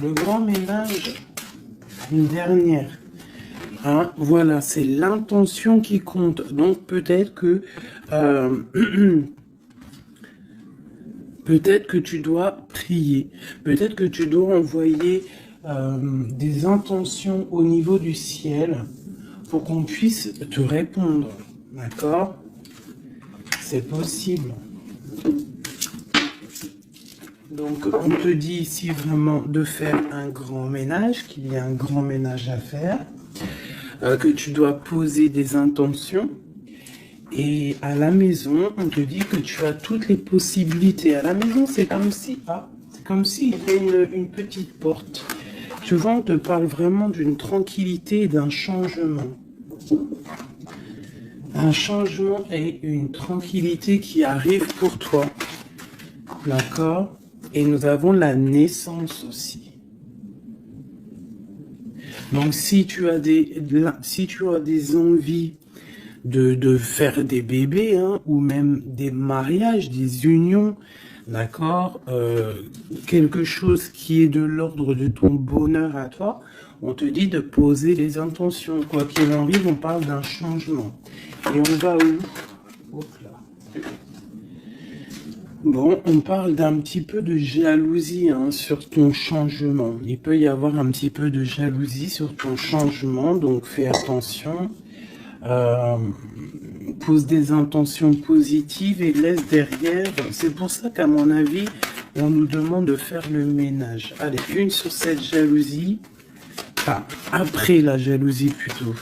le grand ménage, une dernière. Hein, voilà, c'est l'intention qui compte. Donc peut-être que peut-être que tu dois prier, peut-être que tu dois envoyer des intentions au niveau du ciel pour qu'on puisse te répondre. D'accord? C'est possible. Donc on te dit ici vraiment de faire un grand ménage, qu'il y a un grand ménage à faire, que tu dois poser des intentions. Et à la maison, on te dit que tu as toutes les possibilités. À la maison, c'est comme si, c'est comme s'il y avait une petite porte. Tu vois, on te parle vraiment d'une tranquillité et d'un changement. Un changement et une tranquillité qui arrivent pour toi. D'accord? Et nous avons la naissance aussi. Donc, si tu as des envies de faire des bébés, hein, ou même des mariages, des unions, d'accord, quelque chose qui est de l'ordre de ton bonheur à toi, on te dit de poser les intentions. Quoi qu'il arrive, on parle d'un changement. Et on va où? Hop là. Bon, on parle d'un petit peu de jalousie, hein, sur ton changement. Il peut y avoir un petit peu de jalousie sur ton changement, donc fais attention. Pose des intentions positives et laisse derrière. C'est pour ça qu'à mon avis, on nous demande de faire le ménage. Allez, une sur cette jalousie. Après la jalousie plutôt.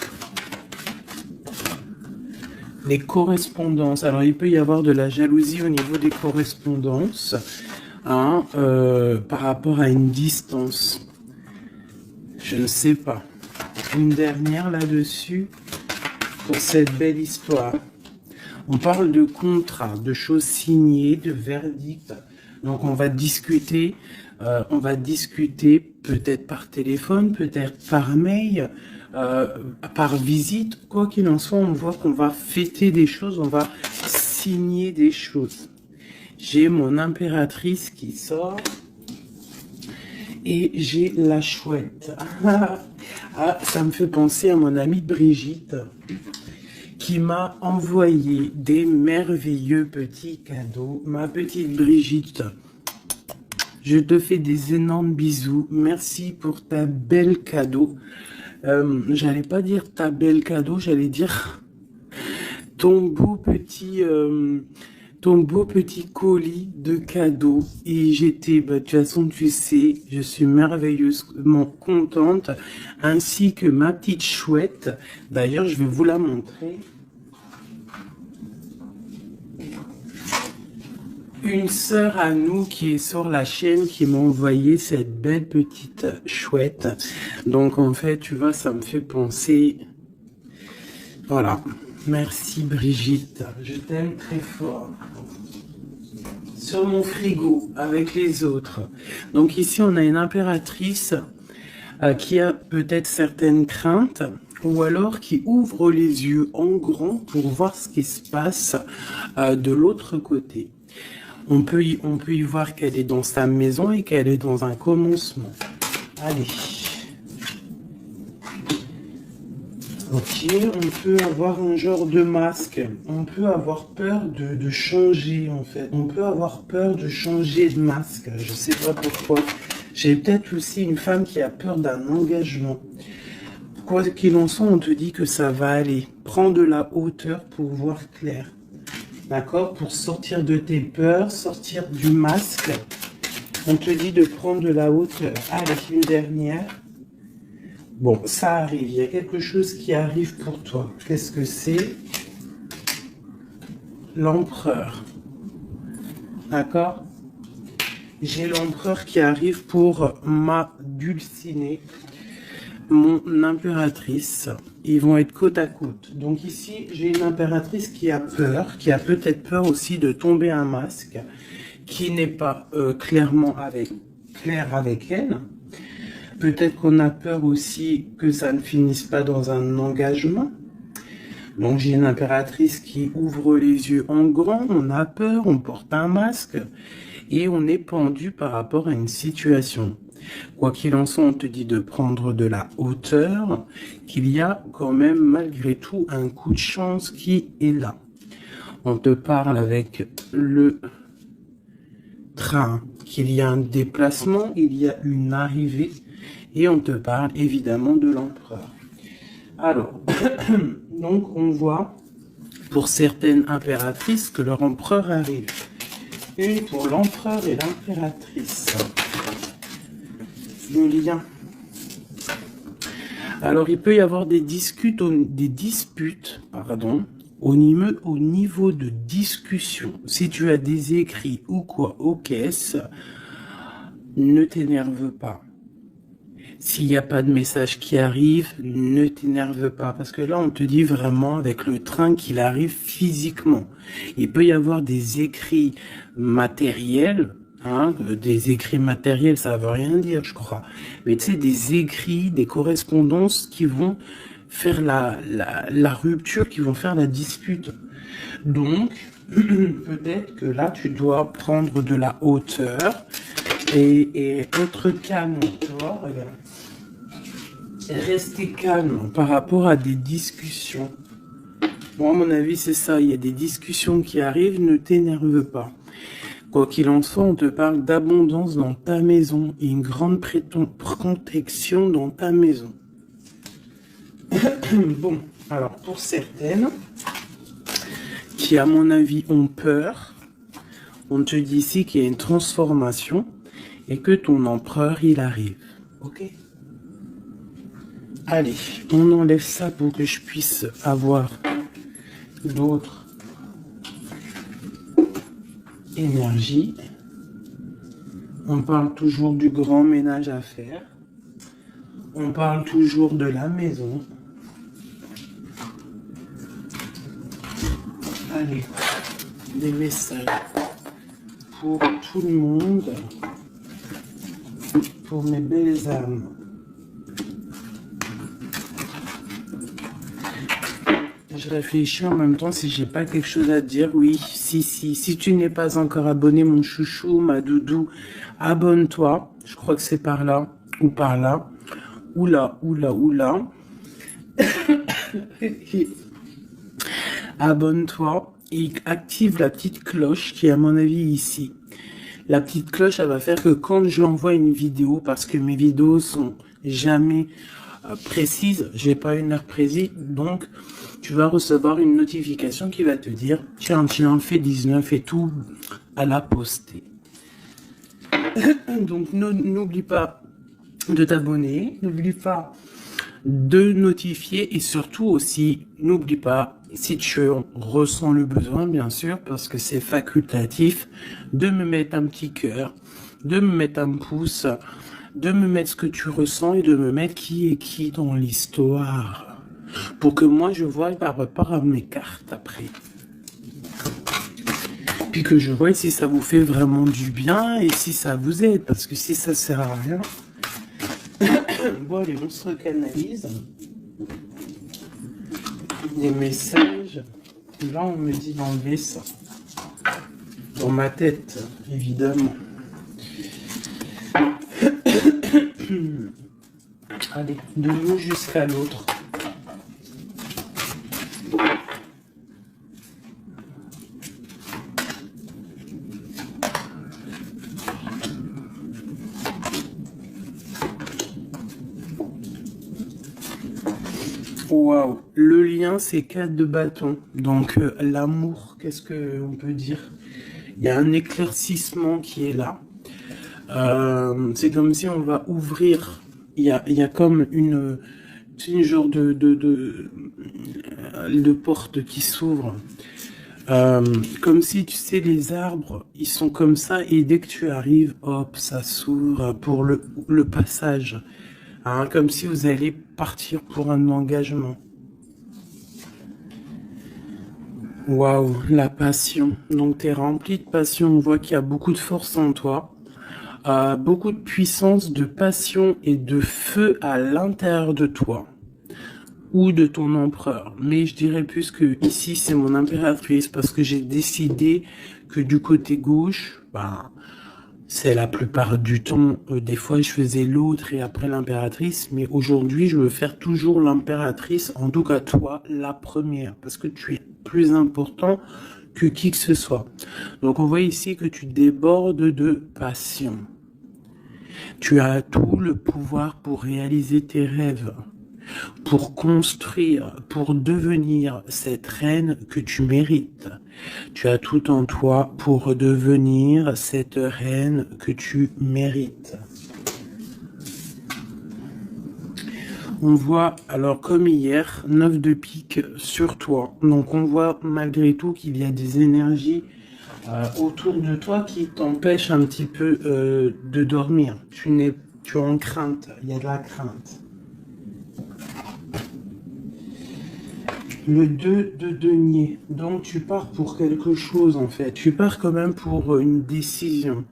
Les correspondances. Alors, il peut y avoir de la jalousie au niveau des correspondances, hein, par rapport à une distance. Je ne sais pas. Une dernière là-dessus. Pour cette belle histoire. On parle de contrat, de choses signées, de verdicts. Donc on va discuter peut-être par téléphone, peut-être par mail, par visite. Quoi qu'il en soit, on voit qu'on va fêter des choses, on va signer des choses. J'ai mon impératrice qui sort. Et j'ai la chouette. Ça me fait penser à mon amie Brigitte qui m'a envoyé des merveilleux petits cadeaux. Ma petite Brigitte, je te fais des énormes bisous. Merci pour ta belle cadeau. J'allais pas dire ta belle cadeau, j'allais dire ton beau petit... ton beau petit colis de cadeaux. Et j'étais, de toute façon, tu sais, je suis merveilleusement contente, ainsi que ma petite chouette. D'ailleurs, je vais vous la montrer. Une sœur à nous qui est sur la chaîne qui m'a envoyé cette belle petite chouette. Donc, en fait, tu vois, ça me fait penser... Voilà. Merci Brigitte, je t'aime très fort. Sur mon frigo, avec les autres. Donc ici, on a une impératrice qui a peut-être certaines craintes, ou alors qui ouvre les yeux en grand pour voir ce qui se passe de l'autre côté. On peut y voir qu'elle est dans sa maison et qu'elle est dans un commencement. Allez. Ok, on peut avoir un genre de masque. On peut avoir peur de changer, en fait. On peut avoir peur de changer de masque. Je sais pas pourquoi. J'ai peut-être aussi une femme qui a peur d'un engagement. Quoi qu'il en soit, on te dit que ça va aller. Prends de la hauteur pour voir clair. D'accord? Pour sortir de tes peurs, sortir du masque. On te dit de prendre de la hauteur. Allez, une dernière. Bon, ça arrive, il y a quelque chose qui arrive pour toi. Qu'est-ce que c'est? L'empereur. D'accord? J'ai l'empereur qui arrive pour ma dulcinée, mon impératrice. Ils vont être côte à côte. Donc ici, j'ai une impératrice qui a peur, qui a peut-être peur aussi de tomber un masque, qui n'est pas clair avec elle. Peut-être qu'on a peur aussi que ça ne finisse pas dans un engagement. Donc j'ai une impératrice qui ouvre les yeux en grand, on a peur, on porte un masque et on est pendu par rapport à une situation. Quoi qu'il en soit, on te dit de prendre de la hauteur, qu'il y a quand même malgré tout un coup de chance qui est là. On te parle avec le train, qu'il y a un déplacement, il y a une arrivée, et on te parle évidemment de l'empereur. Alors, donc on voit pour certaines impératrices que leur empereur arrive. Une pour l'empereur et l'impératrice. Le lien. Alors il peut y avoir des disputes, au niveau de discussion. Si tu as des écrits ou quoi aux caisses, ne t'énerve pas. S'il n'y a pas de message qui arrive, ne t'énerve pas. Parce que là, on te dit vraiment avec le train qu'il arrive physiquement. Il peut y avoir des écrits matériels. Des écrits matériels, ça veut rien dire, je crois. Mais tu sais, des écrits, des correspondances qui vont faire la rupture, qui vont faire la dispute. Donc, peut-être que là, tu dois prendre de la hauteur et être calme, tu vois, regarde. Rester calme par rapport à des discussions. Bon, à mon avis, c'est ça. Il y a des discussions qui arrivent, ne t'énerve pas. Quoi qu'il en soit, on te parle d'abondance dans ta maison et une grande protection dans ta maison. Bon, alors pour certaines qui, à mon avis, ont peur, on te dit ici qu'il y a une transformation et que ton empereur, il arrive. Ok ? Allez, on enlève ça pour que je puisse avoir d'autres énergies. On parle toujours du grand ménage à faire. On parle toujours de la maison. Allez, des messages pour tout le monde, pour mes belles âmes. Je réfléchis en même temps si j'ai pas quelque chose à dire. Oui, si tu n'es pas encore abonné, mon chouchou, ma doudou, abonne-toi. Je crois que c'est par là ou par là. Oula. Abonne-toi et active la petite cloche qui est à mon avis ici. La petite cloche, elle va faire que quand j'envoie une vidéo, parce que mes vidéos sont jamais précises, j'ai pas une heure précise, donc tu vas recevoir une notification qui va te dire tiens, fais 19 et tout à la poster. Donc n'oublie pas de t'abonner, n'oublie pas de notifier et surtout aussi n'oublie pas, si tu ressens le besoin bien sûr, parce que c'est facultatif, de me mettre un petit cœur, de me mettre un pouce, de me mettre ce que tu ressens et de me mettre qui est qui dans l'histoire. Pour que moi je vois par rapport à mes cartes après. Puis que je vois si ça vous fait vraiment du bien et si ça vous aide. Parce que si ça sert à rien. Bon allez, on se recanalise. Des messages. Là on me dit d'enlever ça. Dans ma tête, évidemment. Allez, de nous jusqu'à l'autre. Waouh, le lien c'est 4 de bâton. Donc l'amour, qu'est-ce que on peut dire? Il y a un éclaircissement qui est là. C'est comme si on va ouvrir. Il y a comme une genre de porte qui s'ouvre. Comme si, tu sais, les arbres, ils sont comme ça, et dès que tu arrives, hop, ça s'ouvre pour le passage. Hein, comme si vous allez partir pour un engagement. Waouh, la passion. Donc, tu es rempli de passion. On voit qu'il y a beaucoup de force en toi. Beaucoup de puissance, de passion et de feu à l'intérieur de toi. Ou de ton empereur. Mais je dirais plus que ici, c'est mon impératrice parce que j'ai décidé que du côté gauche, C'est la plupart du temps, des fois je faisais l'autre et après l'impératrice, mais aujourd'hui je veux faire toujours l'impératrice, en tout cas toi, la première, parce que tu es plus important que qui que ce soit. Donc on voit ici que tu débordes de passion. Tu as tout le pouvoir pour réaliser tes rêves, pour construire, pour devenir cette reine que tu mérites. Tu as tout en toi pour devenir cette reine que tu mérites. On voit, alors comme hier, 9 de pique sur toi. Donc on voit malgré tout qu'il y a des énergies autour de toi qui t'empêchent un petit peu de dormir. Tu es en crainte, il y a de la crainte. Le 2 de denier. Donc tu pars pour quelque chose en fait. Tu pars quand même pour une décision.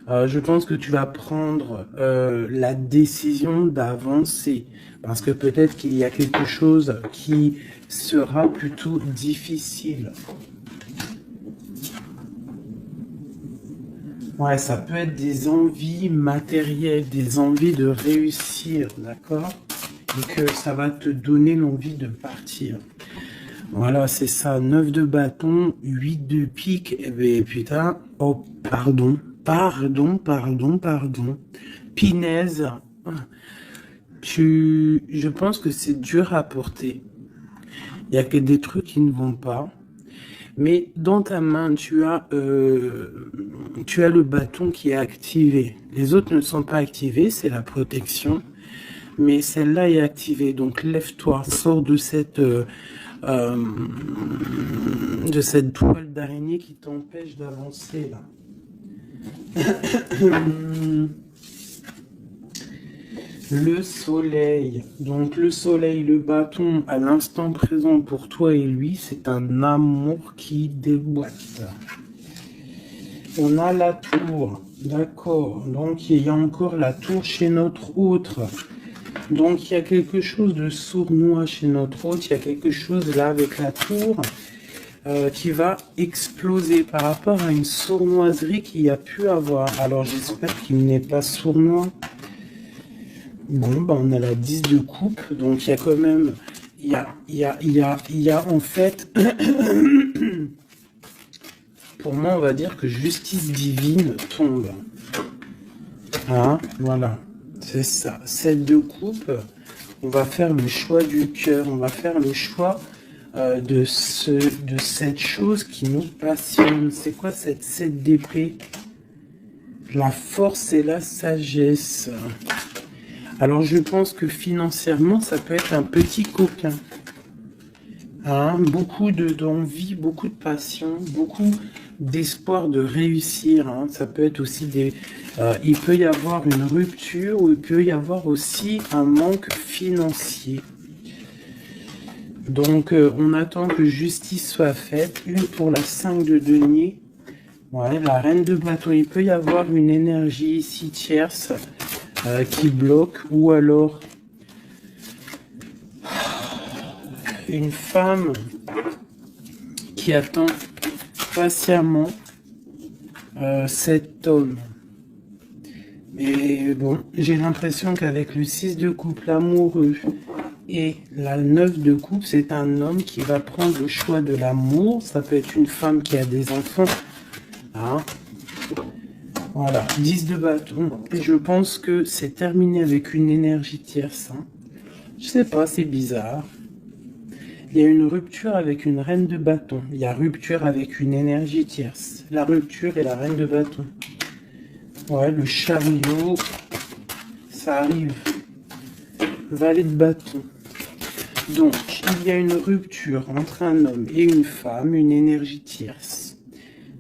Je pense que tu vas prendre la décision d'avancer. Parce que peut-être qu'il y a quelque chose qui sera plutôt difficile. Ouais, ça peut être des envies matérielles, des envies de réussir, d'accord? Et que ça va te donner l'envie de partir. Voilà, c'est ça. 9 de bâton, 8 de pique. Eh bien, putain. Oh, pardon. Pinaise. Je pense que c'est dur à porter. Il y a que des trucs qui ne vont pas. Mais dans ta main, tu as le bâton qui est activé. Les autres ne sont pas activés, c'est la protection. Mais celle-là est activée. Donc lève-toi, sors de cette toile d'araignée qui t'empêche d'avancer là. Le soleil. Donc le soleil, le bâton, à l'instant présent pour toi et lui, c'est un amour qui déboîte. On a la tour. D'accord. Donc il y a encore la tour chez notre autre. Donc il y a quelque chose de sournois chez notre autre. Il y a quelque chose là avec la tour qui va exploser par rapport à une sournoiserie qu'il y a pu avoir. Alors j'espère qu'il n'est pas sournois. Bon, bah on a la 10 de coupe, donc il y a quand même, il y a en fait, pour moi on va dire que justice divine tombe. Hein, voilà, c'est ça. 7 de coupe, on va faire le choix du cœur, on va faire le choix de cette chose qui nous passionne. C'est quoi cette 7 d'épée? La force et la sagesse. Alors je pense que financièrement, ça peut être un petit coquin. Hein, beaucoup d'envie, beaucoup de passion, beaucoup d'espoir de réussir. Hein. Ça peut être aussi il peut y avoir une rupture ou il peut y avoir aussi un manque financier. Donc on attend que justice soit faite. Une pour la 5 de denier. Ouais, la reine de bâton. Il peut y avoir une énergie ici tierce. Qui bloque, ou alors une femme qui attend patiemment cet homme. Mais bon, j'ai l'impression qu'avec le 6 de coupe, l'amoureux, et la 9 de coupe, c'est un homme qui va prendre le choix de l'amour. Ça peut être une femme qui a des enfants. Hein. Voilà, 10 de bâton. Et je pense que c'est terminé avec une énergie tierce. Hein. Je sais pas, c'est bizarre. Il y a une rupture avec une reine de bâton. Il y a rupture avec une énergie tierce. La rupture et la reine de bâton. Ouais, le chariot, ça arrive. Valet de bâton. Donc, il y a une rupture entre un homme et une femme, une énergie tierce.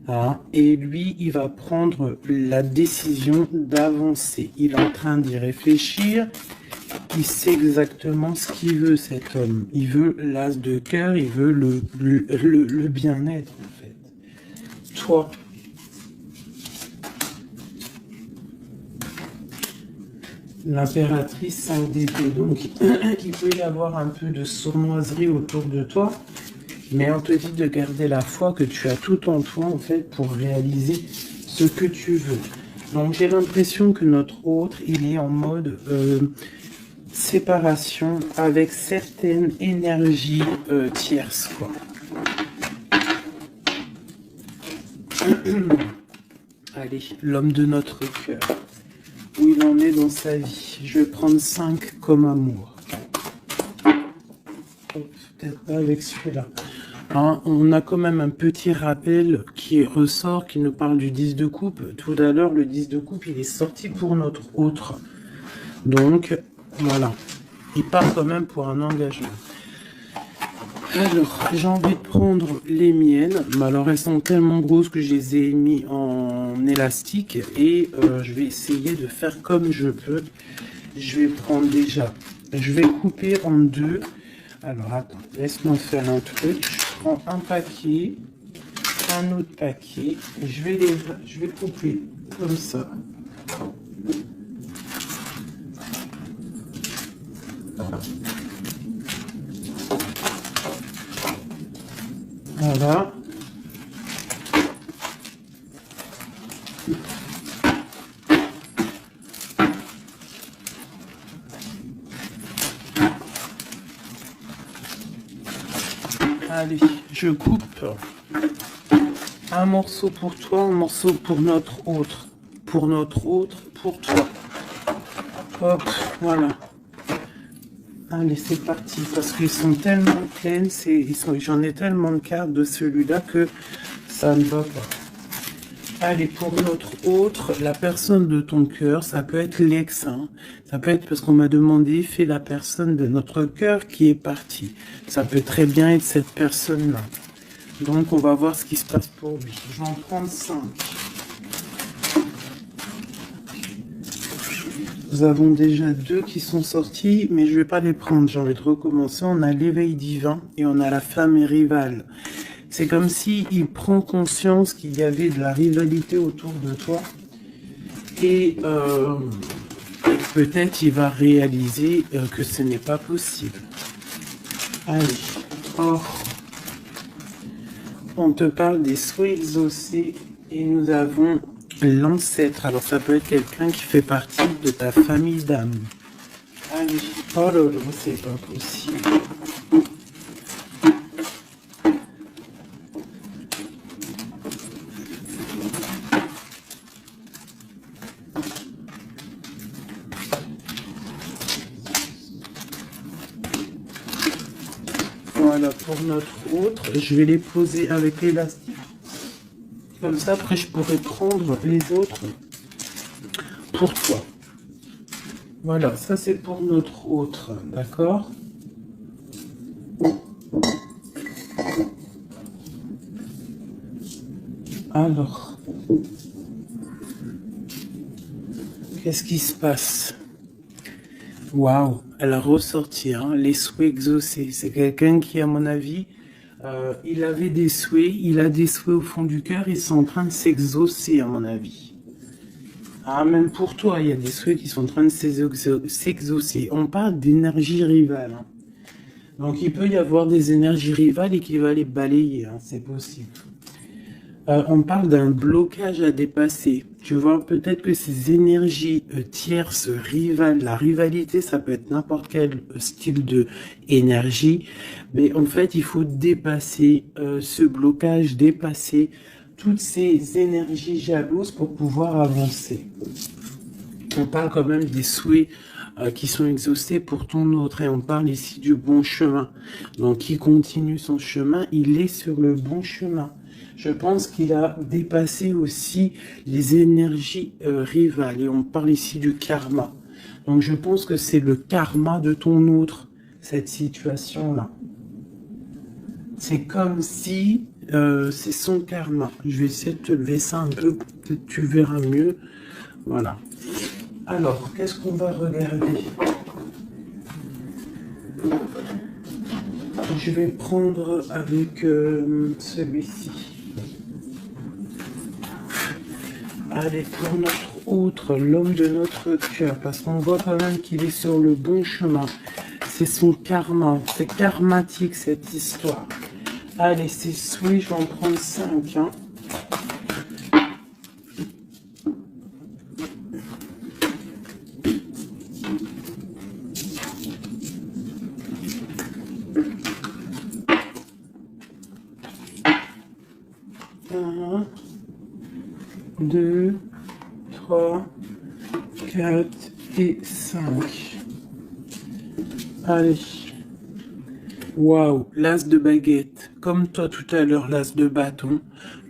Hein, et lui, il va prendre la décision d'avancer. Il est en train d'y réfléchir. Il sait exactement ce qu'il veut, cet homme. Il veut l'as de cœur, il veut le bien-être, en fait. Toi, l'impératrice 5 d'épée. Donc, il peut y avoir un peu de sournoiserie autour de toi. Mais on te dit de garder la foi que tu as tout en toi, en fait, pour réaliser ce que tu veux. Donc j'ai l'impression que notre autre, il est en mode séparation avec certaines énergies tierces, quoi. Allez, l'homme de notre cœur. Où il en est dans sa vie. Je vais prendre 5 comme amour. Peut-être pas avec celui-là. Hein, on a quand même un petit rappel qui ressort, qui nous parle du 10 de coupe. Tout à l'heure, le 10 de coupe, il est sorti pour notre autre. Donc, voilà. Il part quand même pour un engagement. Alors, j'ai envie de prendre les miennes. Mais alors, elles sont tellement grosses que je les ai mis en élastique. Et je vais essayer de faire comme je peux. Je vais prendre déjà... Je vais couper en deux. Alors, attends, laisse-moi faire un truc. Je prends un paquet, un autre paquet. Et je vais couper comme ça. Voilà. Allez, je coupe un morceau pour toi, un morceau pour notre autre. Pour notre autre, pour toi. Hop, voilà. Allez, c'est parti. Parce qu'ils sont tellement pleines, j'en ai tellement de cartes de celui-là que ça ne va pas. Allez, pour notre autre, la personne de ton cœur, ça peut être l'ex, hein. Ça peut être parce qu'on m'a demandé, fais la personne de notre cœur qui est partie. Ça peut très bien être cette personne-là. Donc, on va voir ce qui se passe pour lui. Je vais en prendre 5. Nous avons déjà 2 qui sont sortis, mais je ne vais pas les prendre. J'ai envie de recommencer. On a l'éveil divin et on a la femme rivale. C'est comme si il prend conscience qu'il y avait de la rivalité autour de toi. Et peut-être il va réaliser que ce n'est pas possible. Allez. Oh. On te parle des souhaits exaucés et nous avons l'ancêtre. Alors ça peut être quelqu'un qui fait partie de ta famille d'âme. Allez. Oh là là, c'est pas possible. Voilà, pour notre autre, je vais les poser avec l'élastique. Comme ça, après, je pourrais prendre les autres pour toi. Voilà, ça c'est pour notre autre, d'accord? Alors, qu'est-ce qui se passe? Waouh, elle a ressorti, hein, les souhaits exaucés. C'est quelqu'un qui, à mon avis, il avait des souhaits, il a des souhaits au fond du cœur, ils sont en train de s'exaucer, à mon avis. Ah, même pour toi, il y a des souhaits qui sont en train de s'exaucer. On parle d'énergie rivale. Hein. Donc, il peut y avoir des énergies rivales et qu'il va les balayer, hein, c'est possible. On parle d'un blocage à dépasser. Tu vois, peut-être que ces énergies tierces, rivales, la rivalité, ça peut être n'importe quel style de énergie. Mais en fait, il faut dépasser ce blocage, dépasser toutes ces énergies jalouses pour pouvoir avancer. On parle quand même des souhaits qui sont exaucés pour ton autre. Et on parle ici du bon chemin. Donc, il continue son chemin, il est sur le bon chemin. Je pense qu'il a dépassé aussi les énergies rivales. Et on parle ici du karma. Donc je pense que c'est le karma de ton autre, cette situation-là. C'est comme si c'est son karma. Je vais essayer de te lever ça un peu, peut-être tu verras mieux. Voilà. Alors, qu'est-ce qu'on va regarder? Je vais prendre avec celui-ci. Allez, pour notre autre, l'homme de notre cœur, parce qu'on voit quand même qu'il est sur le bon chemin. C'est son karma, c'est karmatique cette histoire. Allez, c'est souhait, je vais en prendre 5. Hein. 2, 3, 4 et 5. Allez. Waouh, l'as de baguette. Comme toi tout à l'heure, l'as de bâton.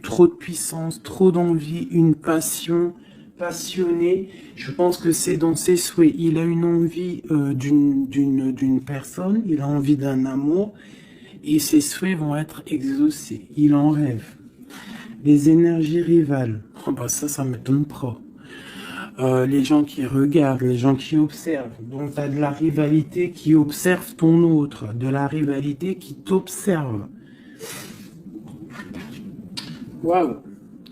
Trop de puissance, trop d'envie, une passion, passionné. Je pense que c'est dans ses souhaits. Il a une envie d'une personne, il a envie d'un amour et ses souhaits vont être exaucés. Il en rêve. Les énergies rivales. Oh bah ça m'étonne pas. Les gens qui regardent, les gens qui observent. Donc tu as de la rivalité qui observe ton autre, de la rivalité qui t'observe. Waouh.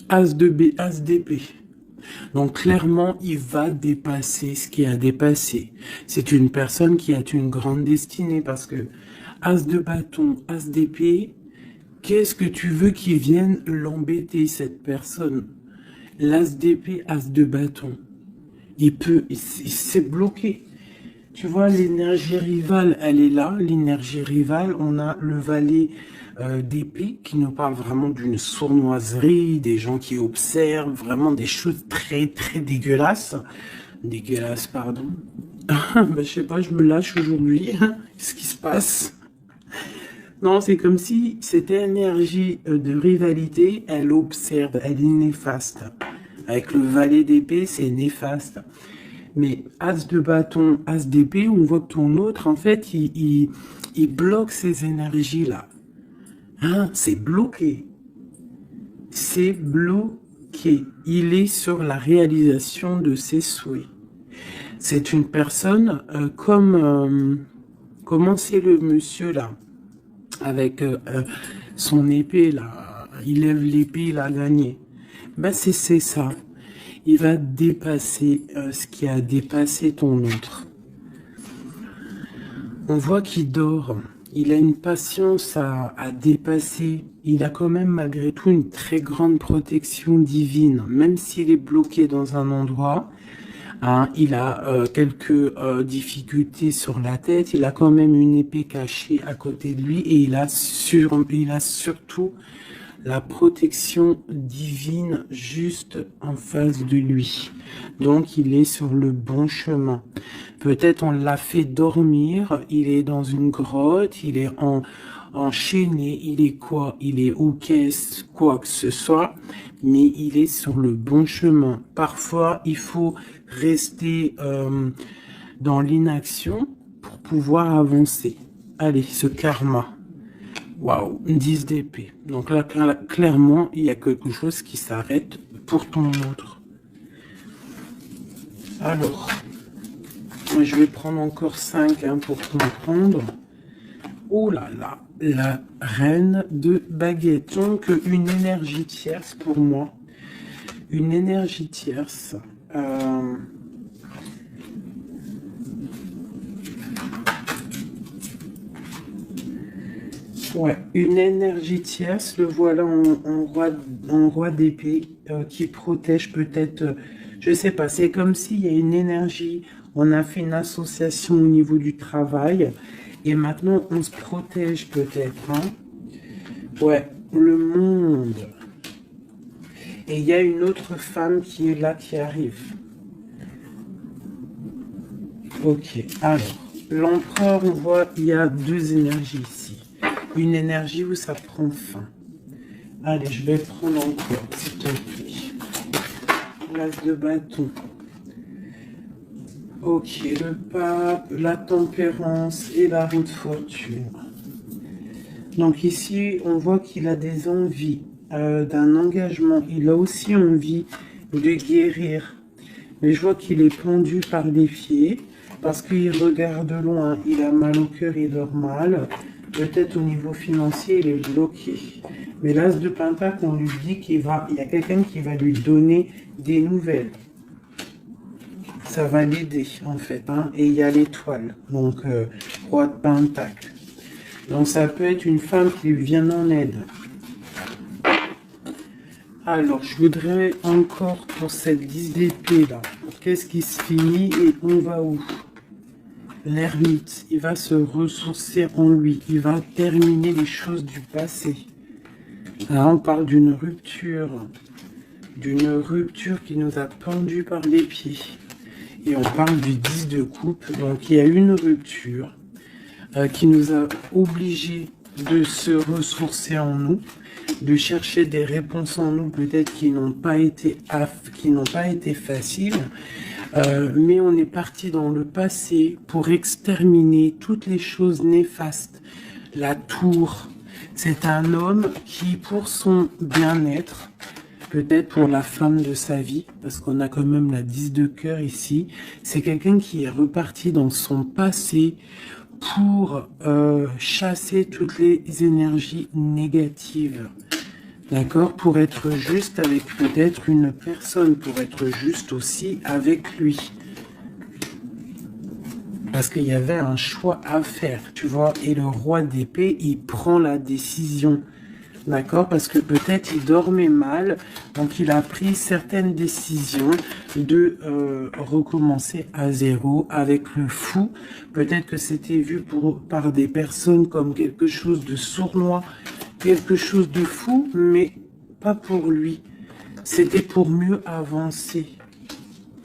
As de B, As d'épée. Donc clairement, il va dépasser ce qui a dépassé. C'est une personne qui a une grande destinée parce que As de bâton, As d'épée, qu'est-ce que tu veux qu'il vienne l'embêter, cette personne? L'As d'épée, As de bâton. Il s'est bloqué. Tu vois, l'énergie rivale, elle est là. L'énergie rivale, on a le valet d'épée qui nous parle vraiment d'une sournoiserie, des gens qui observent vraiment des choses très très dégueulasses. Dégueulasses, pardon. Ben, je sais pas, je me lâche aujourd'hui. Qu'est-ce qui se passe? Non, c'est comme si cette énergie de rivalité, elle observe, elle est néfaste. Avec le valet d'épée, c'est néfaste. Mais As de bâton, As d'épée, on voit que ton autre, en fait, il bloque ces énergies-là. Hein, c'est bloqué. C'est bloqué. Il est sur la réalisation de ses souhaits. C'est une personne comment c'est le monsieur là, avec son épée là, il lève l'épée, il a gagné. Ben c'est ça. Il va dépasser ce qui a dépassé ton autre. On voit qu'il dort. Il a une patience à dépasser. Il a quand même malgré tout une très grande protection divine. Même s'il est bloqué dans un endroit, hein, il a quelques difficultés sur la tête. Il a quand même une épée cachée à côté de lui. Et il a surtout la protection divine juste en face de lui. Donc il est sur le bon chemin. Peut-être on l'a fait dormir, il est dans une grotte, il est enchaîné, il est quoi? Il est au caisse, quoi que ce soit, mais il est sur le bon chemin. Parfois, il faut rester dans l'inaction pour pouvoir avancer. Allez, ce karma. Waouh, 10 d'épée. Donc là, clairement, il y a quelque chose qui s'arrête pour ton autre. Alors, je vais prendre encore 5 pour comprendre. Oh là là, la reine de baguette. Donc, une énergie tierce pour moi. Une énergie tierce. Ouais, une énergie tierce, le voilà en roi d'épée qui protège peut-être, je sais pas, c'est comme s'il y a une énergie, on a fait une association au niveau du travail et maintenant on se protège peut-être. Hein. Ouais, le monde. Et il y a une autre femme qui est là, qui arrive. Ok, alors, l'empereur, on voit, il y a deux énergies ici. Une énergie où ça prend fin. Allez, je vais prendre encore, s'il te plaît. L'as de bâton. Ok, le pape, la tempérance et la roue de fortune. Donc ici, on voit qu'il a des envies d'un engagement. Il a aussi envie de guérir. Mais je vois qu'il est pendu par les pieds parce qu'il regarde loin. Il a mal au cœur, il dort mal. Peut-être au niveau financier, il est bloqué. Mais l'as de pentacle, on lui dit il y a quelqu'un qui va lui donner des nouvelles. Ça va l'aider, en fait. Hein. Et il y a l'étoile, donc roi de pentacle. Donc ça peut être une femme qui lui vient en aide. Alors, je voudrais encore pour cette 10 d'épée là. Qu'est-ce qui se finit et on va où? L'ermite, il va se ressourcer en lui, il va terminer les choses du passé. Là, on parle d'une rupture. d'une rupture qui nous a pendu par les pieds. Et on parle du 10 de coupe. Donc il y a une rupture qui nous a obligés de se ressourcer en nous, de chercher des réponses en nous, peut-être qui n'ont pas été faciles. Mais on est parti dans le passé pour exterminer toutes les choses néfastes. La tour, c'est un homme qui, pour son bien-être, peut-être pour la femme de sa vie, parce qu'on a quand même la 10 de cœur ici, c'est quelqu'un qui est reparti dans son passé pour chasser toutes les énergies négatives. D'accord? Pour être juste avec peut-être une personne, pour être juste aussi avec lui. Parce qu'il y avait un choix à faire, tu vois. Et le roi d'épée, il prend la décision. D'accord? Parce que peut-être il dormait mal, donc il a pris certaines décisions de recommencer à zéro avec le fou. Peut-être que c'était vu par des personnes comme quelque chose de sournois, quelque chose de fou, mais pas pour lui. C'était pour mieux avancer.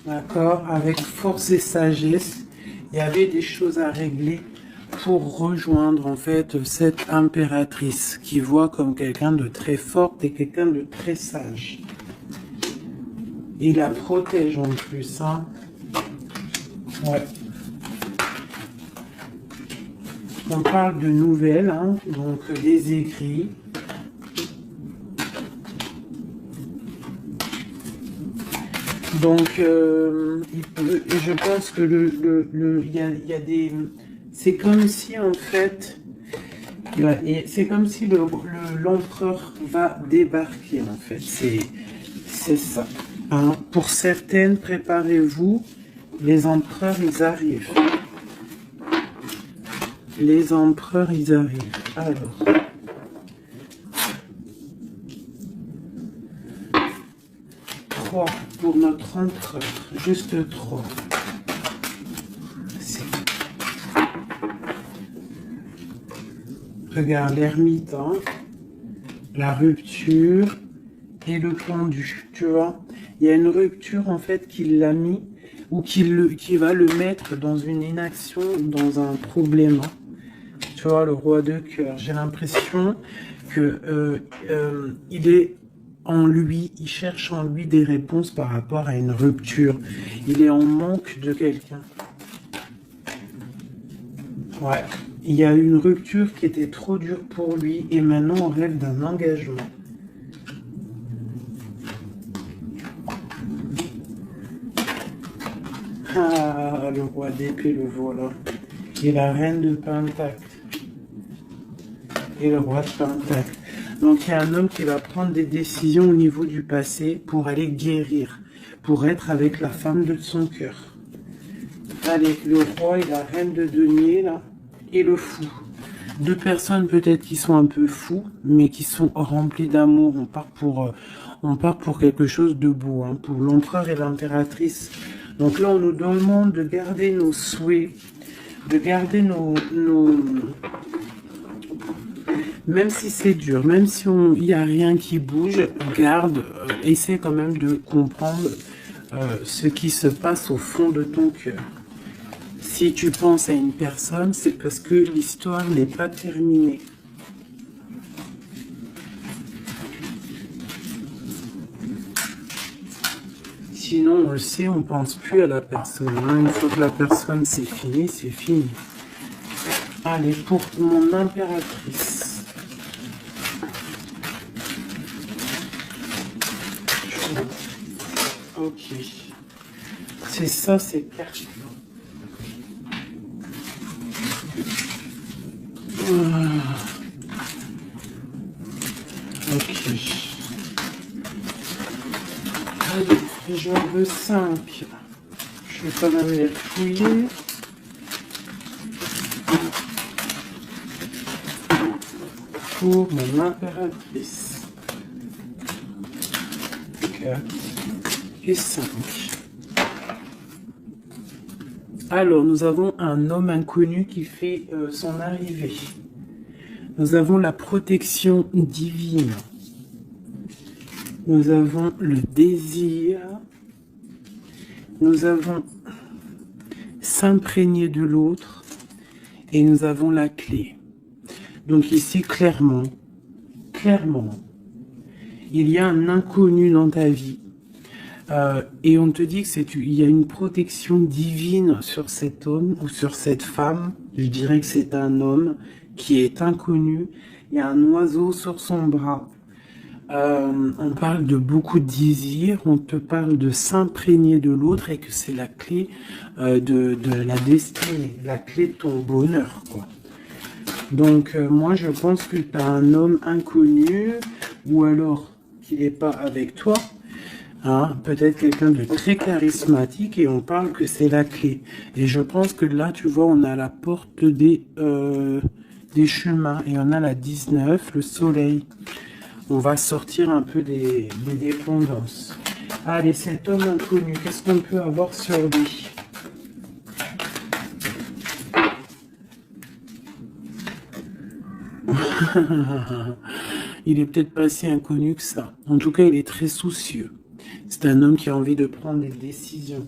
D'accord? Avec force et sagesse, il y avait des choses à régler pour rejoindre en fait cette impératrice qui voit comme quelqu'un de très forte et quelqu'un de très sage. Il la protège en plus, hein. Ouais. On parle de nouvelles, hein, donc des écrits. Donc, je pense que il y a des... C'est comme si, en fait, c'est comme si l'empereur va débarquer, en fait. C'est ça. Hein. Pour certaines, préparez-vous, les empereurs, ils arrivent. Les empereurs, ils arrivent. Alors... pour notre empereur, juste 3. Regarde l'ermite, hein, la rupture et le pendu, tu vois. Il y a une rupture en fait qui l'a mis ou qui va le mettre dans une inaction, dans un problème. Tu vois, le roi de cœur. J'ai l'impression que il est en lui, il cherche en lui des réponses par rapport à une rupture. Il est en manque de quelqu'un. Ouais. Il y a une rupture qui était trop dure pour lui et maintenant on rêve d'un engagement. Ah, le roi d'épée, le voilà. Et la reine de Pentacle. Et le roi de Pentacle. Donc il y a un homme qui va prendre des décisions au niveau du passé pour aller guérir, pour être avec la femme de son cœur. Allez, le roi et la reine de denier, là, et le fou. Deux personnes peut-être qui sont un peu fous, mais qui sont remplies d'amour. On part pour quelque chose de beau, hein, pour l'empereur et l'impératrice. Donc là, on nous demande de garder nos souhaits, de garder nos même si c'est dur, même si il n'y a rien qui bouge, garde, essaie quand même de comprendre ce qui se passe au fond de ton cœur. Si tu penses à une personne, c'est parce que l'histoire n'est pas terminée. Sinon, on le sait, on ne pense plus à la personne. Une fois que la personne, c'est fini, c'est fini. Allez, pour mon impératrice. Ok. C'est ça, c'est pertinent. Ok. Allez, j'en veux 5. Je vais quand même les fouiller. Pour mon impératrice. 4 et 5. Alors, nous avons un homme inconnu qui fait son arrivée. Nous avons la protection divine. Nous avons le désir. Nous avons s'imprégner de l'autre. Et nous avons la clé. Donc ici, clairement, il y a un inconnu dans ta vie. Et on te dit que il y a une protection divine sur cet homme ou sur cette femme. Je dirais que c'est un homme qui est inconnu. Il y a un oiseau sur son bras. On parle de beaucoup de désirs. On te parle de s'imprégner de l'autre et que c'est la clé de la destinée, la clé de ton bonheur, quoi. Donc moi je pense que tu as un homme inconnu ou alors qu'il n'est pas avec toi. Hein, peut-être quelqu'un de très charismatique et on parle que c'est la clé. Et je pense que là, tu vois, on a la porte des chemins et on a la 19, le soleil. On va sortir un peu des dépendances. Allez, cet homme inconnu, qu'est-ce qu'on peut avoir sur lui? Il est peut-être pas si inconnu que ça. En tout cas, il est très soucieux. C'est un homme qui a envie de prendre des décisions.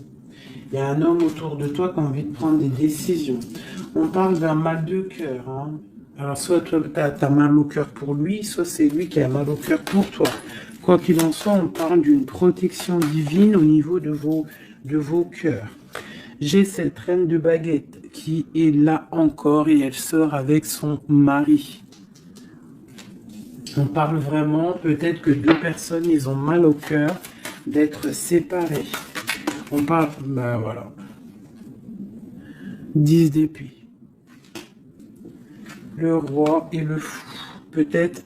Il y a un homme autour de toi qui a envie de prendre des décisions. On parle d'un mal de cœur. Hein. Alors, soit toi, tu as mal au cœur pour lui, soit c'est lui qui a mal au cœur pour toi. Quoi qu'il en soit, on parle d'une protection divine au niveau de vos cœurs. J'ai cette reine de baguette qui est là encore et elle sort avec son mari. On parle vraiment, peut-être que deux personnes, ils ont mal au cœur d'être séparés. On parle, ben voilà. 10 d'épée. Le roi et le fou. Peut-être,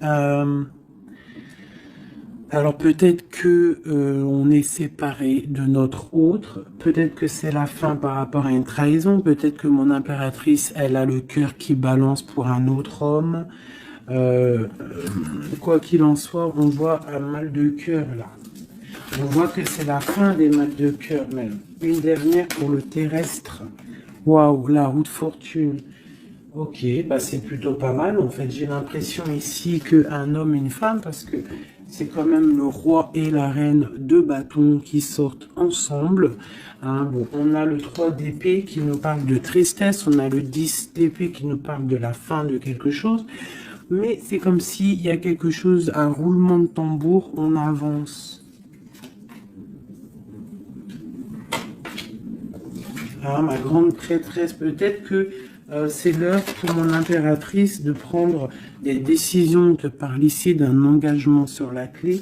alors peut-être que on est séparé de notre autre. Peut-être que c'est la fin par rapport à une trahison. Peut-être que mon impératrice, elle a le cœur qui balance pour un autre homme. Quoi qu'il en soit, on voit un mal de cœur là. On voit que c'est la fin des mal de cœur même. Une dernière pour le terrestre. Waouh, la roue de fortune. Ok, bah c'est plutôt pas mal. En fait, j'ai l'impression ici qu'un homme et une femme, parce que c'est quand même le roi et la reine de bâtons qui sortent ensemble. Hein, bon, on a le 3 d'épée qui nous parle de tristesse. On a le 10 d'épée qui nous parle de la fin de quelque chose. Mais c'est comme s'il y a quelque chose, un roulement de tambour, on avance. Ah, ma grande prêtresse, peut-être que c'est l'heure pour mon impératrice de prendre des décisions. On te parle ici d'un engagement sur la clé.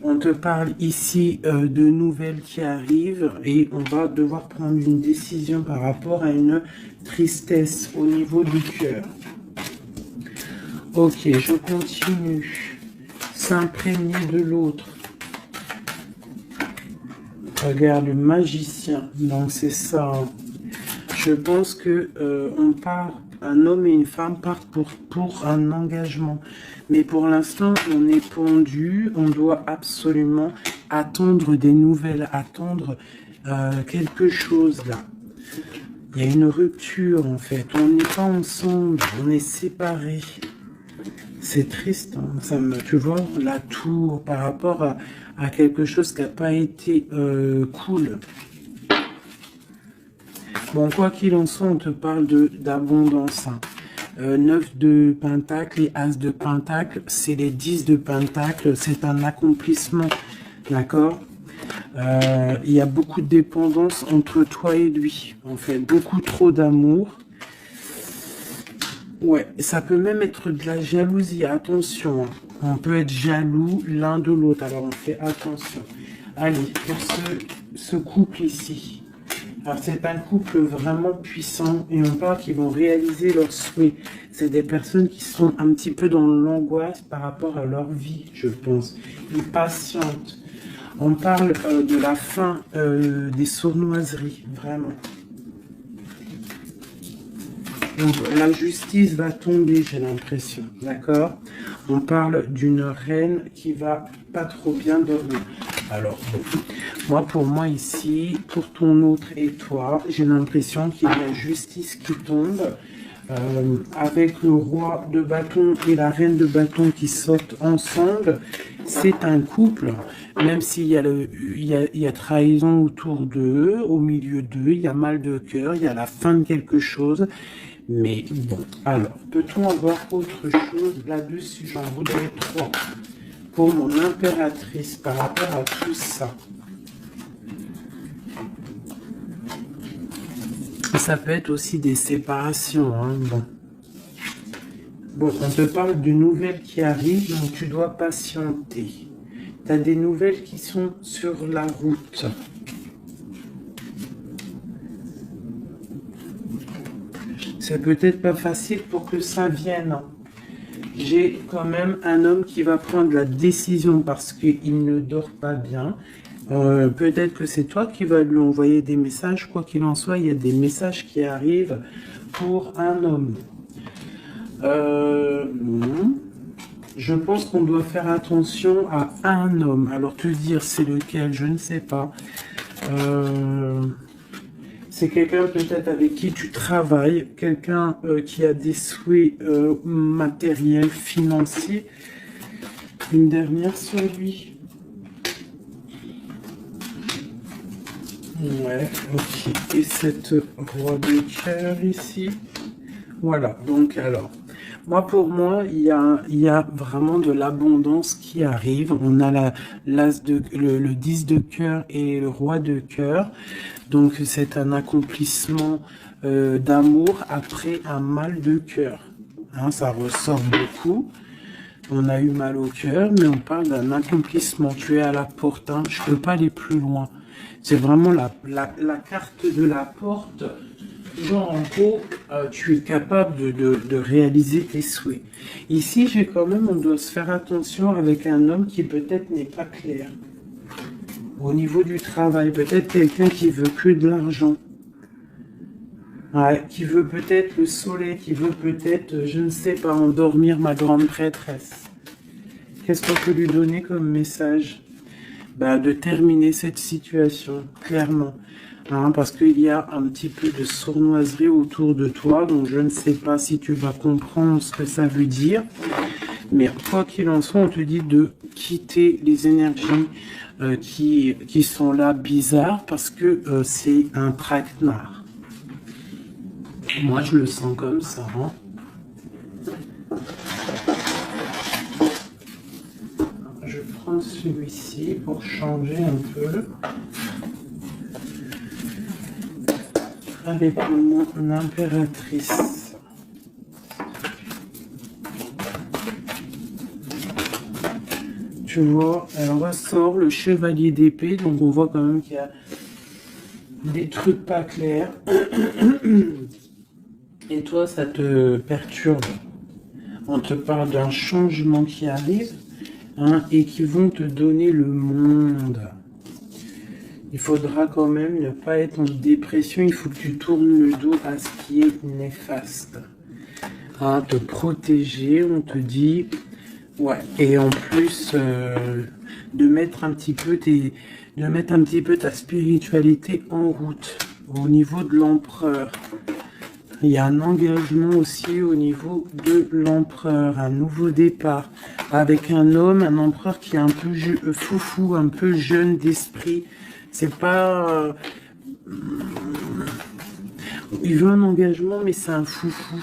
On te parle ici de nouvelles qui arrivent et on va devoir prendre une décision par rapport à une tristesse au niveau du cœur. Ok, je continue. S'imprégner de l'autre. Regarde, le magicien. Donc c'est ça. Je pense que on part, un homme et une femme partent pour un engagement. Mais pour l'instant, on est pendu. On doit absolument attendre des nouvelles, attendre quelque chose là. Il y a une rupture en fait. On n'est pas ensemble, on est séparés. C'est triste, hein. Ça me, tu vois, la tour par rapport à quelque chose qui n'a pas été cool. Bon, quoi qu'il en soit, on te parle d'abondance. Hein. 9 de pentacle et as de pentacle, c'est les 10 de pentacle, c'est un accomplissement, d'accord. Il y a beaucoup de dépendance entre toi et lui, en fait, beaucoup trop d'amour. Ouais, ça peut même être de la jalousie, attention. Hein. On peut être jaloux l'un de l'autre, alors on fait attention. Allez, pour ce couple ici. Alors c'est un couple vraiment puissant et on parle qu'ils vont réaliser leurs souhaits. C'est des personnes qui sont un petit peu dans l'angoisse par rapport à leur vie, je pense. Ils patientent. On parle de la fin des sournoiseries, vraiment. Donc, la justice va tomber, j'ai l'impression, d'accord? On parle d'une reine qui va pas trop bien dormir. Alors, bon, pour moi ici, pour ton autre et toi, j'ai l'impression qu'il y a la justice qui tombe. avec le roi de bâton et la reine de bâton qui sortent ensemble, c'est un couple, même s'il y a, il y a trahison autour d'eux, au milieu d'eux, il y a mal de cœur, il y a la fin de quelque chose. Mais bon, alors, peut-on avoir autre chose là-dessus? J'en voudrais trois pour mon impératrice par rapport à tout ça. Ça peut être aussi des séparations, hein, bon. Bon, on te parle de nouvelles qui arrivent, donc tu dois patienter. Tu as des nouvelles qui sont sur la route. C'est peut-être pas facile pour que ça vienne. J'ai quand même un homme qui va prendre la décision parce qu'il ne dort pas bien. Peut-être que c'est toi qui vas lui envoyer des messages. Quoi qu'il en soit, il y a des messages qui arrivent pour un homme. Je pense qu'on doit faire attention à un homme. Alors te dire c'est lequel, je ne sais pas. C'est quelqu'un peut-être avec qui tu travailles, quelqu'un qui a des souhaits matériels, financiers. Une dernière sur lui. Ouais, ok. Et cette roi de cœur ici. Voilà, donc alors, pour moi, il y a vraiment de l'abondance qui arrive. On a le 10 de cœur et le roi de cœur. Donc c'est un accomplissement d'amour après un mal de cœur. Hein, ça ressort beaucoup. On a eu mal au cœur, mais on parle d'un accomplissement. Tu es à la porte, hein. Je ne peux pas aller plus loin. C'est vraiment la carte de la porte. Genre, en gros, tu es capable de réaliser tes souhaits. Ici, on doit se faire attention avec un homme qui peut-être n'est pas clair. Au niveau du travail, peut-être quelqu'un qui veut que de l'argent. Ouais, qui veut peut-être le soleil, qui veut peut-être, je ne sais pas, endormir ma grande prêtresse. Qu'est-ce qu'on peut lui donner comme message? De terminer cette situation, clairement. Hein, parce qu'il y a un petit peu de sournoiserie autour de toi, donc je ne sais pas si tu vas comprendre ce que ça veut dire. Mais quoi qu'il en soit, on te dit de quitter les énergies qui sont là bizarres, parce que c'est un traquenard. Moi, je le sens comme ça. Hein. Je vais prendre celui-ci pour changer un peu. Avec mon impératrice. Tu vois, elle ressort le chevalier d'épée, donc on voit quand même qu'il y a des trucs pas clairs. Et toi, ça te perturbe. On te parle d'un changement qui arrive, hein, et qui vont te donner le monde. Il faudra quand même ne pas être en dépression, il faut que tu tournes le dos à ce qui est néfaste. Hein, te protéger, on te dit, ouais, et en plus de mettre un petit peu ta spiritualité en route au niveau de l'empereur. Il y a un engagement aussi au niveau de l'empereur, un nouveau départ avec un homme, un empereur qui est un peu foufou, un peu jeune d'esprit. C'est pas... il veut un engagement, mais c'est un foufou.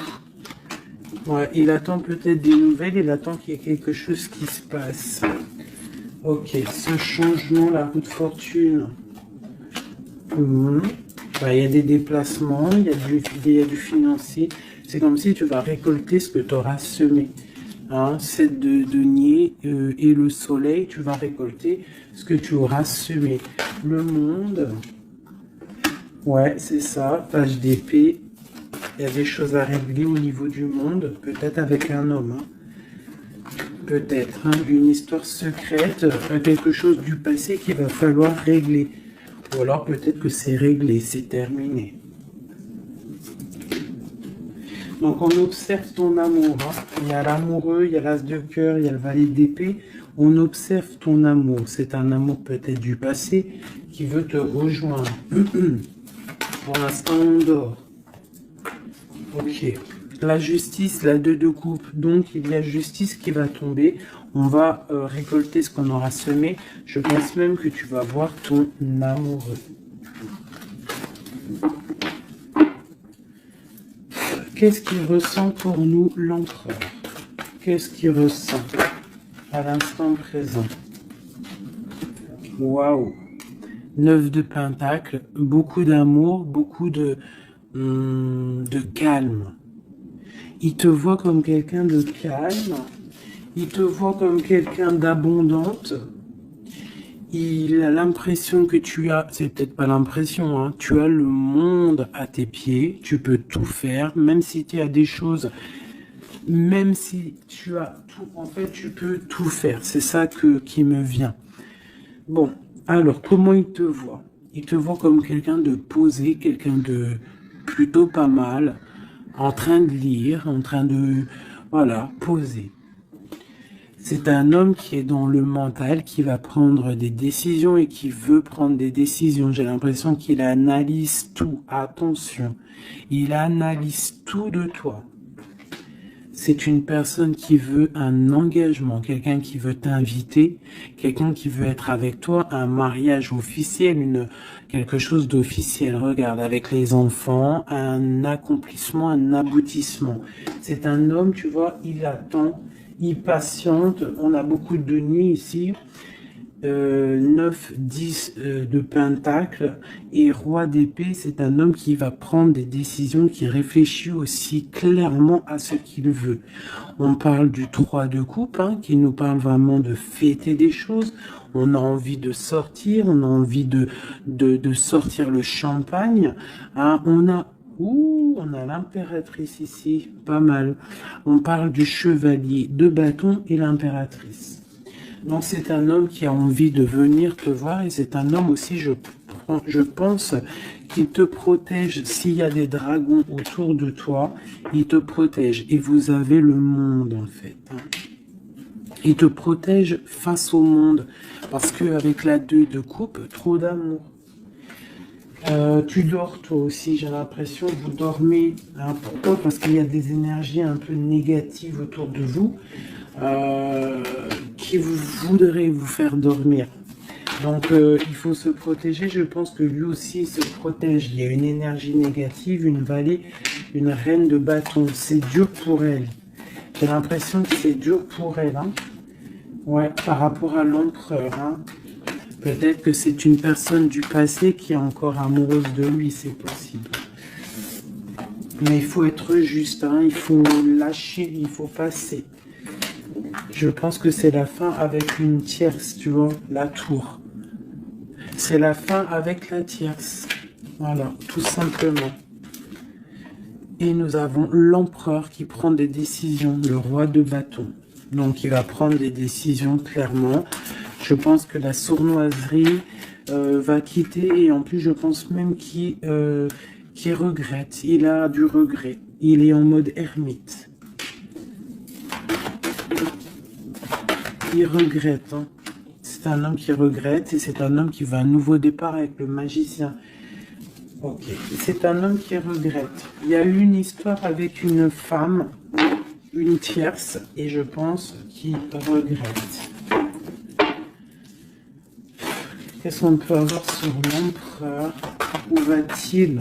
Ouais, il attend peut-être des nouvelles, il attend qu'il y ait quelque chose qui se passe. Ok, ce changement, la roue de fortune. Il y a des déplacements, il y a du financier. C'est comme si tu vas récolter ce que tu auras semé. Hein, 7 de denier et le soleil, tu vas récolter ce que tu auras semé. Le monde, ouais, c'est ça, page d'épée. Il y a des choses à régler au niveau du monde, peut-être avec un homme. Hein. Peut-être, hein, une histoire secrète, quelque chose du passé qu'il va falloir régler. Ou alors peut-être que c'est réglé, c'est terminé. Donc on observe ton amour. Hein. Il y a l'amoureux, il y a l'as de cœur, il y a le valet d'épée. On observe ton amour. C'est un amour peut-être du passé qui veut te rejoindre. Pour l'instant, on dort. Ok. La justice, la 2 de coupe. Donc, il y a justice qui va tomber. On va récolter ce qu'on aura semé. Je pense même que tu vas voir ton amoureux. Qu'est-ce qu'il ressent pour nous, l'empereur? Qu'est-ce qu'il ressent à l'instant présent? Waouh! 9 de Pentacle, beaucoup d'amour, beaucoup de calme. Il te voit comme quelqu'un de calme, il te voit comme quelqu'un d'abondante. Il a l'impression que tu as, c'est peut-être pas l'impression, hein, tu as le monde à tes pieds, tu peux tout faire, même si tu as des choses, même si tu as tout, en fait, tu peux tout faire. C'est ça qui me vient. Bon, alors, comment il te voit? Il te voit comme quelqu'un de posé, quelqu'un de plutôt pas mal, en train de lire, en train de, voilà, poser. C'est un homme qui est dans le mental, qui va prendre des décisions et qui veut prendre des décisions. J'ai l'impression qu'il analyse tout. Attention, il analyse tout de toi. C'est une personne qui veut un engagement, quelqu'un qui veut t'inviter, quelqu'un qui veut être avec toi, un mariage officiel, quelque chose d'officiel. Regarde, avec les enfants, un accomplissement, un aboutissement. C'est un homme, tu vois, il attend, il patiente. On a beaucoup de nuits ici. 9, 10 de Pentacle et Roi d'épée, c'est un homme qui va prendre des décisions, qui réfléchit aussi clairement à ce qu'il veut. On parle du 3 de coupe, hein, qui nous parle vraiment de fêter des choses. On a envie de sortir, on a envie de sortir le champagne. Hein, on a l'impératrice ici, pas mal. On parle du chevalier de bâton et l'impératrice. Donc c'est un homme qui a envie de venir te voir et c'est un homme aussi, je pense, qui te protège. S'il y a des dragons autour de toi, il te protège. Et vous avez le monde en fait. Hein. Il te protège face au monde. Parce qu'avec la 2 de coupe, trop d'amour. Tu dors toi aussi, j'ai l'impression, vous dormez. Hein, pourquoi? Parce qu'il y a des énergies un peu négatives autour de vous. Qui voudrait vous faire dormir. Donc il faut se protéger. Je pense que lui aussi se protège. Il y a une énergie négative, une vallée, une reine de bâton. C'est dur pour elle. J'ai l'impression que c'est dur pour elle. Hein. Ouais, par rapport à l'empereur. Hein. Peut-être que c'est une personne du passé qui est encore amoureuse de lui, c'est possible. Mais il faut être juste. Hein. Il faut lâcher, il faut passer. Je pense que c'est la fin avec une tierce, tu vois, la tour. C'est la fin avec la tierce. Voilà, tout simplement. Et nous avons l'empereur qui prend des décisions, le roi de bâton. Donc il va prendre des décisions clairement. Je pense que la sournoiserie va quitter et en plus je pense même qu'il regrette. Il a du regret. Il est en mode ermite. Il regrette. Hein. C'est un homme qui regrette et c'est un homme qui veut un nouveau départ avec le magicien. Ok. C'est un homme qui regrette. Il y a eu une histoire avec une femme, une tierce, et je pense qu'il regrette. Qu'est-ce qu'on peut avoir sur l'empereur? Où va-t-il?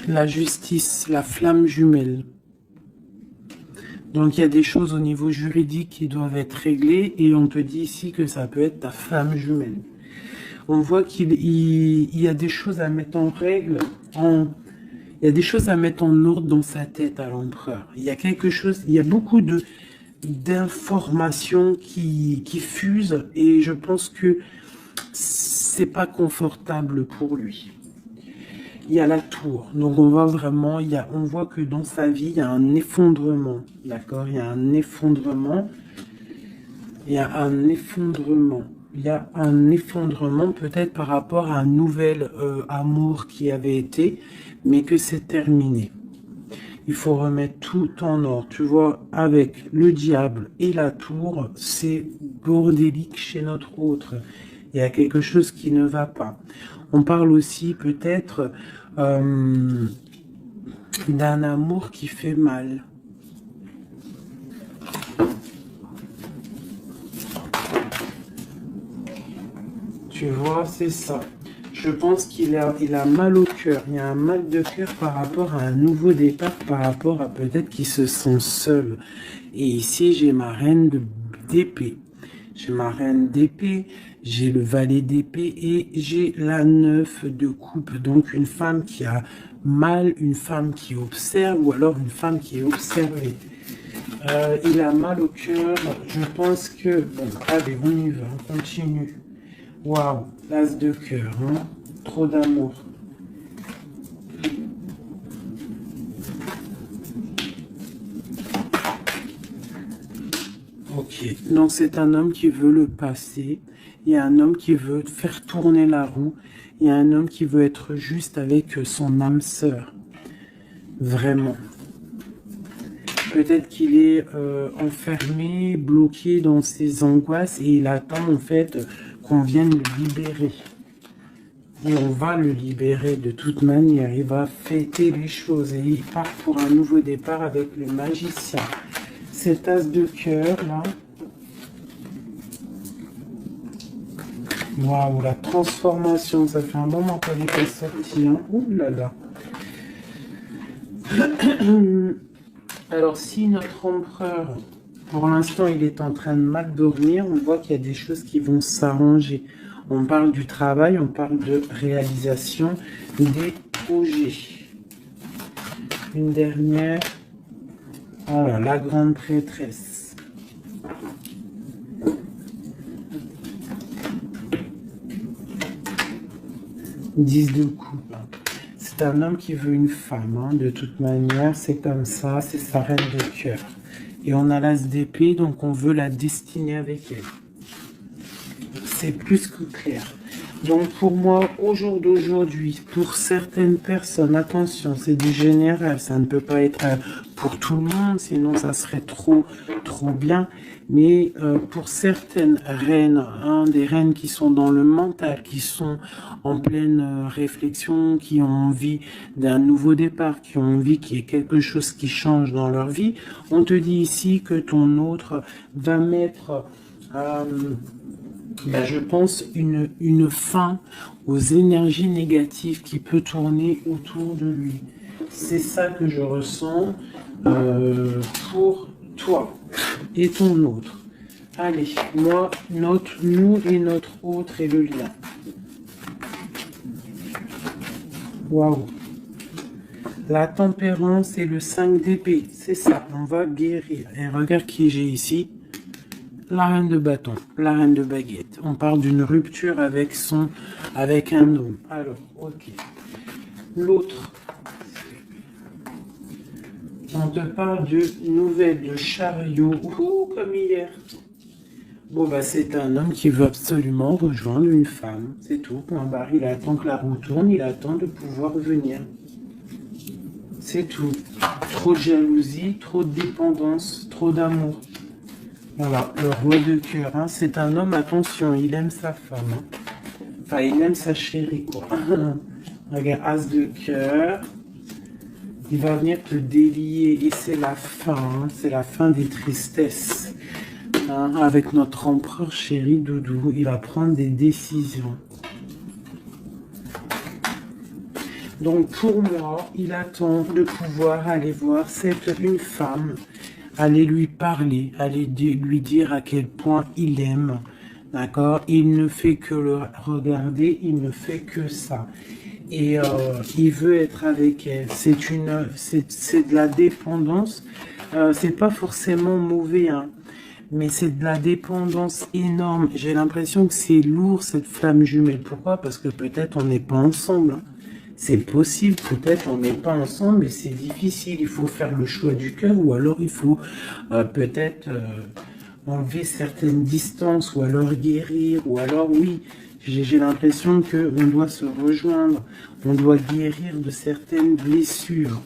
La justice, la flamme jumelle. Donc il y a des choses au niveau juridique qui doivent être réglées et on te dit ici que ça peut être ta flamme jumelle. On voit qu'il y a des choses à mettre en règle, il y a des choses à mettre en ordre dans sa tête à l'empereur. Il y a quelque chose, il y a beaucoup d'informations qui fusent et je pense que c'est pas confortable pour lui. Il y a la tour, donc on voit vraiment, on voit que dans sa vie, il y a un effondrement, d'accord? Il y a un effondrement, il y a un effondrement. il y a un effondrement peut-être par rapport à un nouvel amour qui avait été, mais que c'est terminé. Il faut remettre tout en ordre. Tu vois, avec le diable et la tour, c'est bordélique chez notre autre. Il y a quelque chose qui ne va pas. On parle aussi peut-être d'un amour qui fait mal. Tu vois, c'est ça. Je pense qu'il a mal au cœur. Il y a un mal de cœur par rapport à un nouveau départ, par rapport à peut-être qu'il se sent seul. Et ici, j'ai ma reine d'épée. J'ai ma reine d'épée, j'ai le valet d'épée et j'ai la 9 de coupe. Donc une femme qui a mal, une femme qui observe ou alors une femme qui est observée. Il a mal au cœur. Je pense que... Bon, allez, on y va, on continue. Waouh, l'as de cœur, hein? Trop d'amour. Ok, donc c'est un homme qui veut le passé. Il y a un homme qui veut faire tourner la roue. Il y a un homme qui veut être juste avec son âme sœur. Vraiment. Peut-être qu'il est enfermé, bloqué dans ses angoisses et il attend en fait qu'on vienne le libérer. Et on va le libérer de toute manière. Il va fêter les choses et il part pour un nouveau départ avec le magicien. Cet as de cœur là. Waouh, la transformation, ça fait un bon moment qu'elle est sortie. Hein. Ouh là là. Alors si notre empereur, pour l'instant, il est en train de mal dormir, on voit qu'il y a des choses qui vont s'arranger. On parle du travail, on parle de réalisation des projets. Une dernière. Voilà, la grande prêtresse. Dix de coupe. C'est un homme qui veut une femme, hein, de toute manière, c'est comme ça, c'est sa reine de cœur. Et on a l'as d'épée, donc on veut la destiner avec elle. C'est plus que clair. Donc pour moi, au jour d'aujourd'hui, pour certaines personnes, attention, c'est du général, ça ne peut pas être pour tout le monde, sinon ça serait trop bien. Mais pour certaines reines, hein, des reines qui sont dans le mental, qui sont en pleine réflexion, qui ont envie d'un nouveau départ, qui ont envie qu'il y ait quelque chose qui change dans leur vie, on te dit ici que ton autre va mettre... Ben, je pense une fin aux énergies négatives qui peut tourner autour de lui. C'est ça que je ressens pour toi et ton autre. Allez, moi, nous et notre autre et le lien. Waouh. La tempérance et le 5 d'épée, c'est ça, on va guérir. Et regarde qui j'ai ici. La reine de bâton, la reine de baguette. On parle d'une rupture avec un homme. Alors, ok. L'autre. On te parle de nouvelles de chariot. Ouh, comme hier. Bon, bah, c'est un homme qui veut absolument rejoindre une femme. C'est tout. Point barre. Il attend que la roue tourne. Il attend de pouvoir venir. C'est tout. Trop de jalousie, trop de dépendance, trop d'amour. Voilà, le roi de cœur, hein, c'est un homme, attention, il aime sa femme. Hein. Enfin, il aime sa chérie, quoi. Regarde, as de cœur. Il va venir te délier et c'est la fin, hein, c'est la fin des tristesses. Hein, avec notre empereur chéri Doudou, il va prendre des décisions. Donc pour moi, il attend de pouvoir aller voir une femme, aller lui parler, aller lui dire à quel point il aime, d'accord? Il ne fait que le regarder, il ne fait que ça. Et il veut être avec elle. C'est de la dépendance. C'est pas forcément mauvais, hein, mais c'est de la dépendance énorme. J'ai l'impression que c'est lourd, cette flamme jumelle. Pourquoi? Parce que peut-être on n'est pas ensemble. Hein. C'est possible, peut-être on n'est pas ensemble, mais c'est difficile. Il faut faire le choix du cœur, ou alors il faut peut-être enlever certaines distances, ou alors guérir, ou alors oui, j'ai l'impression qu'on doit se rejoindre, on doit guérir de certaines blessures.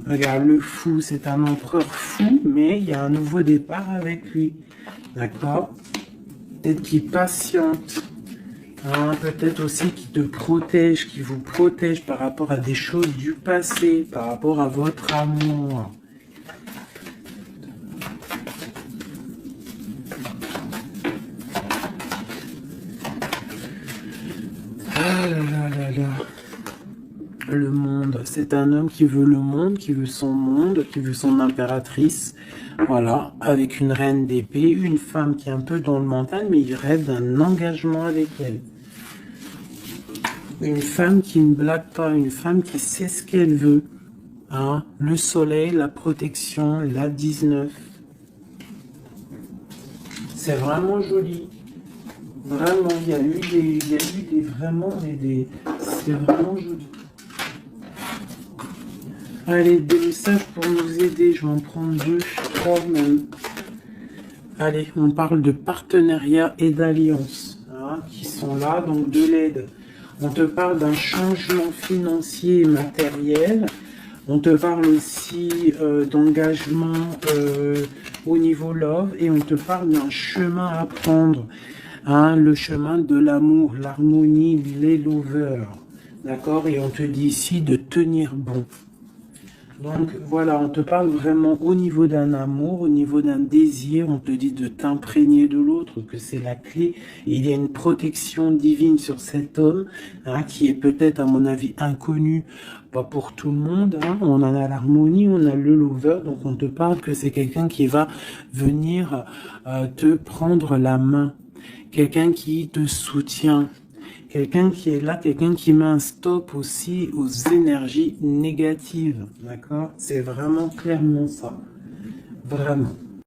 Regarde, le fou, c'est un empereur fou, mais il y a un nouveau départ avec lui. D'accord? Peut-être qu'il patiente. Hein, peut-être aussi qu'il te protège, qu'il vous protège par rapport à des choses du passé, par rapport à votre amour. Ah là là là là. Le monde, c'est un homme qui veut le monde, qui veut son monde, qui veut son impératrice. Voilà, avec une reine d'épée, une femme qui est un peu dans le mental, mais il rêve d'un engagement avec elle. Une femme qui ne blague pas, une femme qui sait ce qu'elle veut. Hein, le soleil, la protection, la 19. C'est vraiment joli. Vraiment, il y a eu c'est vraiment joli. Allez, des messages pour nous aider. Je vais en prendre 2, 3 même. Allez, on parle de partenariat et d'alliance hein, qui sont là, donc de l'aide. On te parle d'un changement financier et matériel. On te parle aussi d'engagement au niveau love et on te parle d'un chemin à prendre. Hein, le chemin de l'amour, l'harmonie, les lovers. D'accord? Et on te dit ici de tenir bon. Donc voilà, on te parle vraiment au niveau d'un amour, au niveau d'un désir, on te dit de t'imprégner de l'autre, que c'est la clé. Et il y a une protection divine sur cet homme, hein, qui est peut-être à mon avis inconnu, pas pour tout le monde. Hein. On en a l'harmonie, on a le lover, donc on te parle que c'est quelqu'un qui va venir te prendre la main, quelqu'un qui te soutient. Quelqu'un qui est là, quelqu'un qui met un stop aussi aux énergies négatives, d'accord? C'est vraiment clairement ça, vraiment.